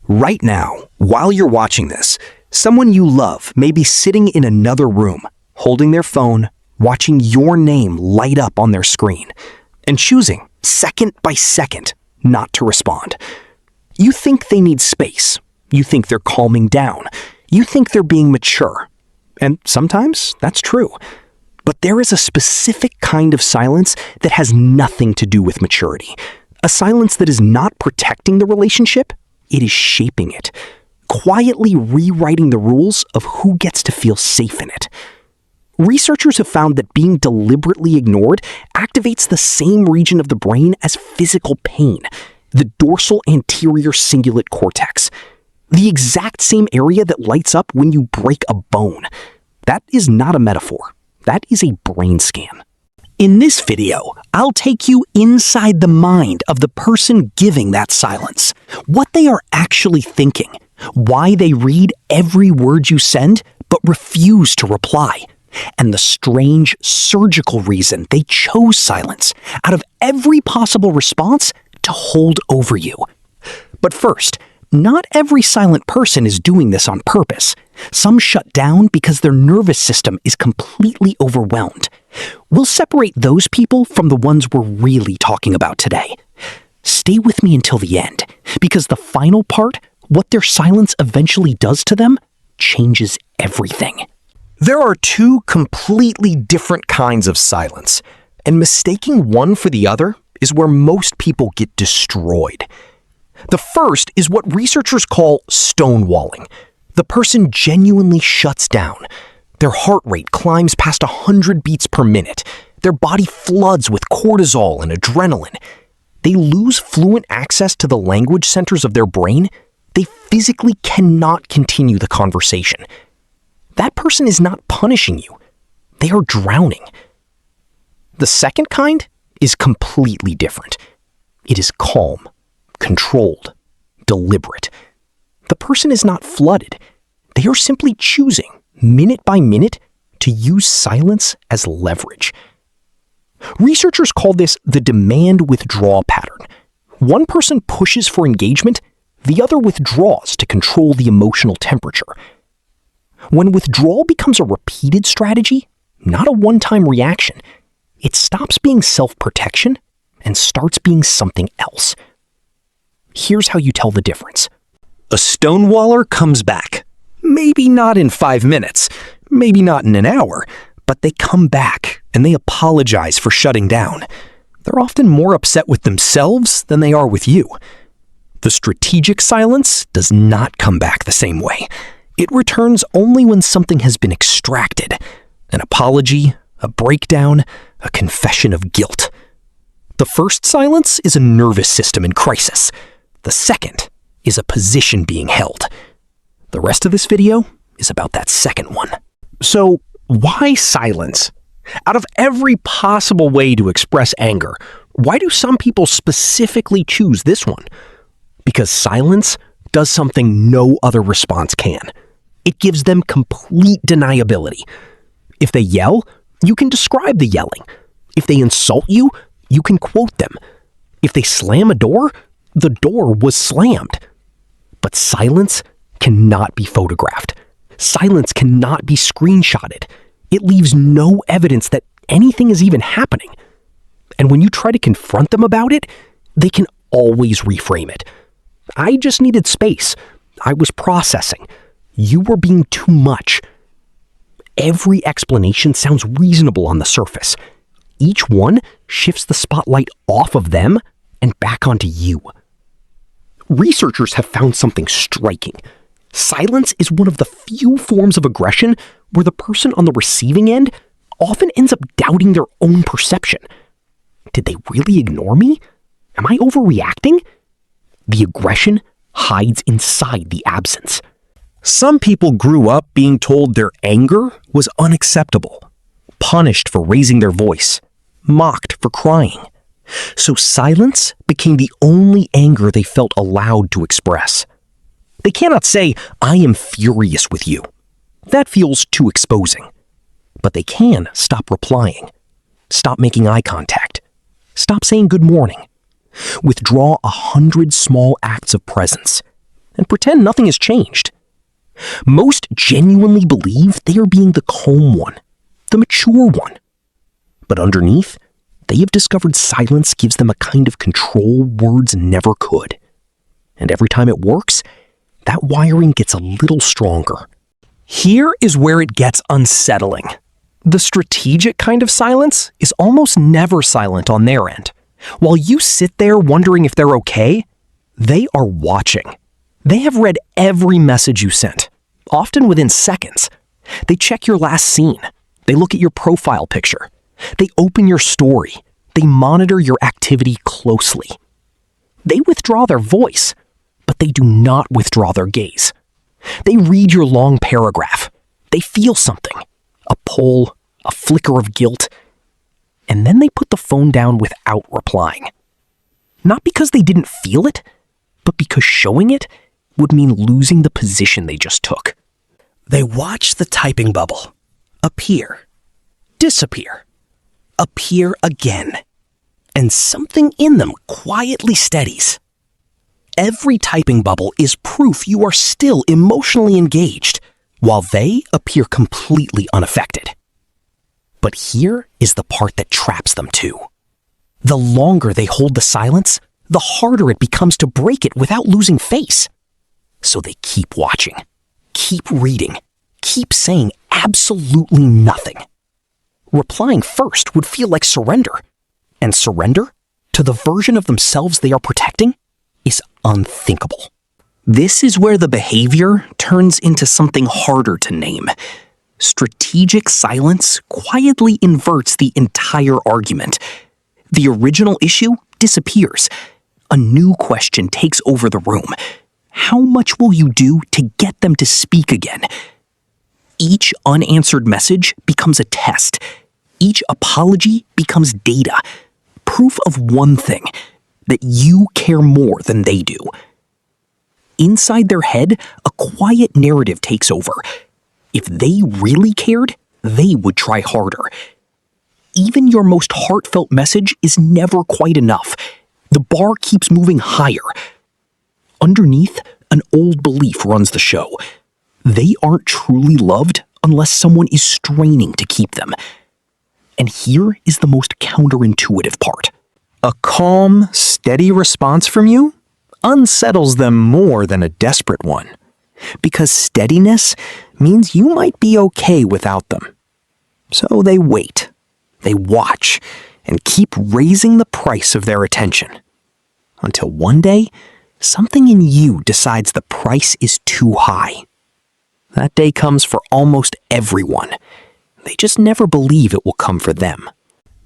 Right now, while you're watching this, someone you love may be sitting in another room, holding their phone, watching your name light up on their screen, and choosing, second by second, not to respond. You think they need space. You think they're calming down. You think they're being mature. And sometimes that's true. But there is a specific kind of silence that has nothing to do with maturity. A silence that is not protecting the relationship, it is shaping it, quietly rewriting the rules of who gets to feel safe in it. Researchers have found that being deliberately ignored activates the same region of the brain as physical pain, the dorsal anterior cingulate cortex, the exact same area that lights up when you break a bone. That is not a metaphor. That is a brain scan. In this video, I'll take you inside the mind of the person giving that silence, what they are actually thinking, why they read every word you send but refuse to reply, and the strange surgical reason they chose silence out of every possible response to hold over you. But first, not every silent person is doing this on purpose. Some shut down because their nervous system is completely overwhelmed. We'll separate those people from the ones we're really talking about today. Stay with me until the end, because the final part, what their silence eventually does to them, changes everything. There are two completely different kinds of silence, and mistaking one for the other is where most people get destroyed. The first is what researchers call stonewalling. The person genuinely shuts down. Their heart rate climbs past 100 beats per minute. Their body floods with cortisol and adrenaline. They lose fluent access to the language centers of their brain. They physically cannot continue the conversation. That person is not punishing you. They are drowning. The second kind is completely different. It is calm, controlled, deliberate. The person is not flooded. They are simply choosing, minute by minute, to use silence as leverage. Researchers call this the demand withdrawal pattern. One person pushes for engagement, the other withdraws to control the emotional temperature. When withdrawal becomes a repeated strategy, not a one-time reaction, it stops being self-protection and starts being something else. Here's how you tell the difference. A stonewaller comes back. Maybe not in 5 minutes, maybe not in an hour, but they come back and they apologize for shutting down. They're often more upset with themselves than they are with you. The strategic silence does not come back the same way. It returns only when something has been extracted. An apology, a breakdown, a confession of guilt. The first silence is a nervous system in crisis. The second is a position being held. The rest of this video is about that second one. So, why silence? Out of every possible way to express anger, why do some people specifically choose this one? Because silence does something no other response can. It gives them complete deniability. If they yell, you can describe the yelling. If they insult you, you can quote them. If they slam a door, the door was slammed. But silence cannot be photographed. Silence cannot be screenshotted. It leaves no evidence that anything is even happening. And when you try to confront them about it, they can always reframe it. I just needed space. I was processing. You were being too much. Every explanation sounds reasonable on the surface. Each one shifts the spotlight off of them and back onto you. Researchers have found something striking. Silence is one of the few forms of aggression where the person on the receiving end often ends up doubting their own perception. Did they really ignore me? Am I overreacting? The aggression hides inside the absence. Some people grew up being told their anger was unacceptable, punished for raising their voice, mocked for crying. So silence became the only anger they felt allowed to express. They cannot say, "I am furious with you." That feels too exposing. But they can stop replying, stop making eye contact, stop saying good morning, withdraw 100 small acts of presence. and pretend nothing has changed. Most genuinely believe they are being the calm one, the mature one. But underneath, they have discovered silence gives them a kind of control words never could. And every time it works, that wiring gets a little stronger. Here is where it gets unsettling. The strategic kind of silence is almost never silent on their end. While you sit there wondering if they're okay, they are watching. They have read every message you sent, often within seconds. They check your last scene. They look at your profile picture. They open your story. They monitor your activity closely. They withdraw their voice, but they do not withdraw their gaze. They read your long paragraph. They feel something, a pull, a flicker of guilt, and then they put the phone down without replying. Not because they didn't feel it, but because showing it would mean losing the position they just took. They watch the typing bubble appear, disappear, appear again, and something in them quietly steadies. Every typing bubble is proof you are still emotionally engaged, while they appear completely unaffected. But here is the part that traps them too. The longer they hold the silence, the harder it becomes to break it without losing face. So they keep watching, keep reading, keep saying absolutely nothing. Replying first would feel like surrender, and surrender to the version of themselves they are protecting is unthinkable. This is where the behavior turns into something harder to name. Strategic silence quietly inverts the entire argument. The original issue disappears. A new question takes over the room. How much will you do to get them to speak again? Each unanswered message becomes a test. Each apology becomes data. Proof of one thing, that you care more than they do. Inside their head, a quiet narrative takes over. If they really cared, they would try harder. Even your most heartfelt message is never quite enough. The bar keeps moving higher. Underneath, an old belief runs the show. They aren't truly loved unless someone is straining to keep them. And here is the most counterintuitive part. A calm, steady response from you unsettles them more than a desperate one. Because steadiness means you might be okay without them. So they wait, they watch, and keep raising the price of their attention. Until one day, something in you decides the price is too high. That day comes for almost everyone. They just never believe it will come for them.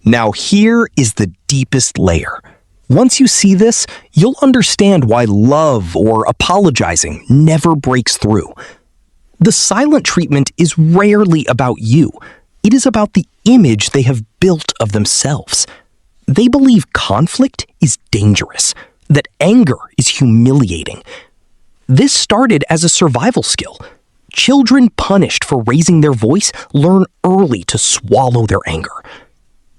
Now here is the deepest layer. Once you see this, you'll understand why love or apologizing never breaks through. The silent treatment is rarely about you. It is about the image they have built of themselves. They believe conflict is dangerous, that anger is humiliating. This started as a survival skill. Children punished for raising their voice learn early to swallow their anger.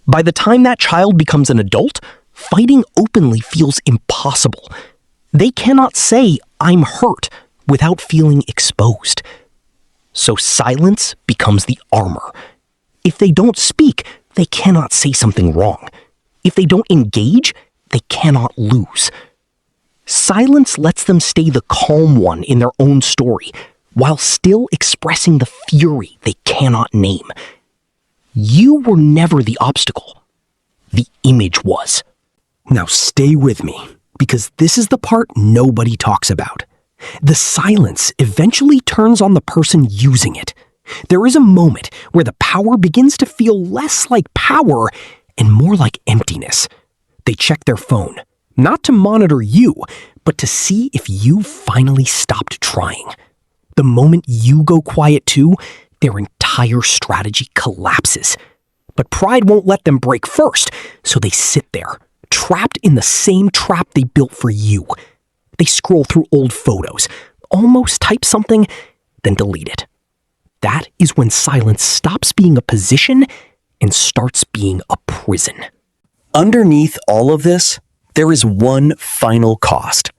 By the time that child becomes an adult, fighting openly feels impossible. They cannot say, "I'm hurt," without feeling exposed. So silence becomes the armor. If they don't speak, they cannot say something wrong. If they don't engage, they cannot lose. Silence lets them stay the calm one in their own story, while still expressing the fury they cannot name. You were never the obstacle. The image was. Now stay with me, because this is the part nobody talks about. The silence eventually turns on the person using it. There is a moment where the power begins to feel less like power and more like emptiness. They check their phone, not to monitor you, but to see if you finally stopped trying. The moment you go quiet too, their entire strategy collapses. But pride won't let them break first, so they sit there, trapped in the same trap they built for you. They scroll through old photos, almost type something, then delete it. That is when silence stops being a position and starts being a prison. Underneath all of this, there is one final cost.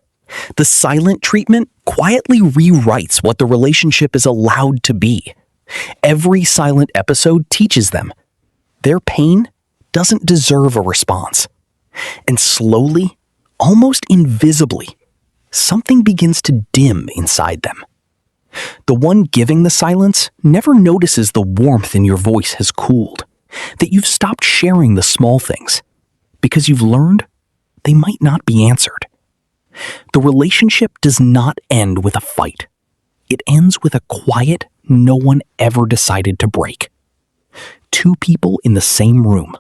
The silent treatment quietly rewrites what the relationship is allowed to be. Every silent episode teaches them their pain doesn't deserve a response. And slowly, almost invisibly, something begins to dim inside them. The one giving the silence never notices the warmth in your voice has cooled, that you've stopped sharing the small things, because you've learned they might not be answered. The relationship does not end with a fight. It ends with a quiet no one ever decided to break. Two people in the same room,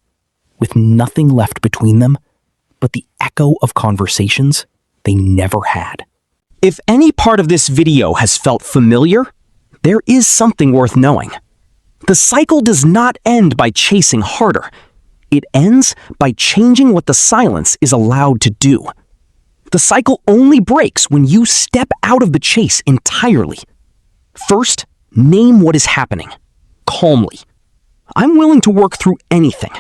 with nothing left between them but the echo of conversations they never had. If any part of this video has felt familiar, there is something worth knowing. The cycle does not end by chasing harder. It ends by changing what the silence is allowed to do. The cycle only breaks when you step out of the chase entirely. First, name what is happening, calmly. I'm willing to work through anything.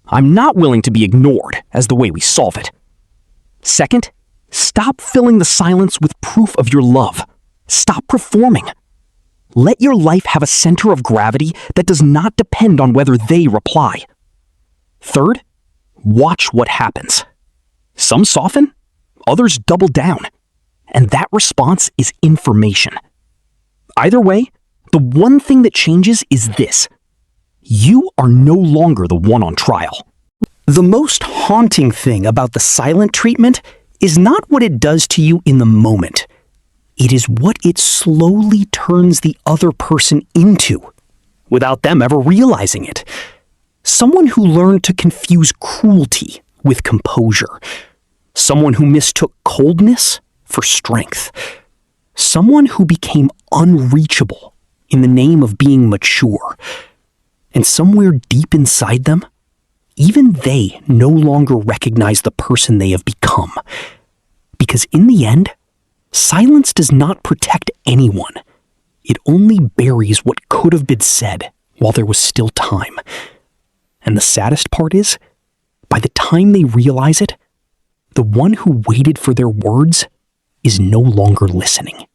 I'm not willing to be ignored as the way we solve it. Second, stop filling the silence with proof of your love. Stop performing. Let your life have a center of gravity that does not depend on whether they reply. Third, watch what happens. Some soften, others double down, and that response is information. Either way, the one thing that changes is this: you are no longer the one on trial. The most haunting thing about the silent treatment is not what it does to you in the moment. It is what it slowly turns the other person into, without them ever realizing it. Someone who learned to confuse cruelty with composure. Someone who mistook coldness for strength. Someone who became unreachable in the name of being mature. And somewhere deep inside them, even they no longer recognize the person they have become. Because in the end, silence does not protect anyone. It only buries what could have been said while there was still time. And the saddest part is, by the time they realize it, the one who waited for their words is no longer listening.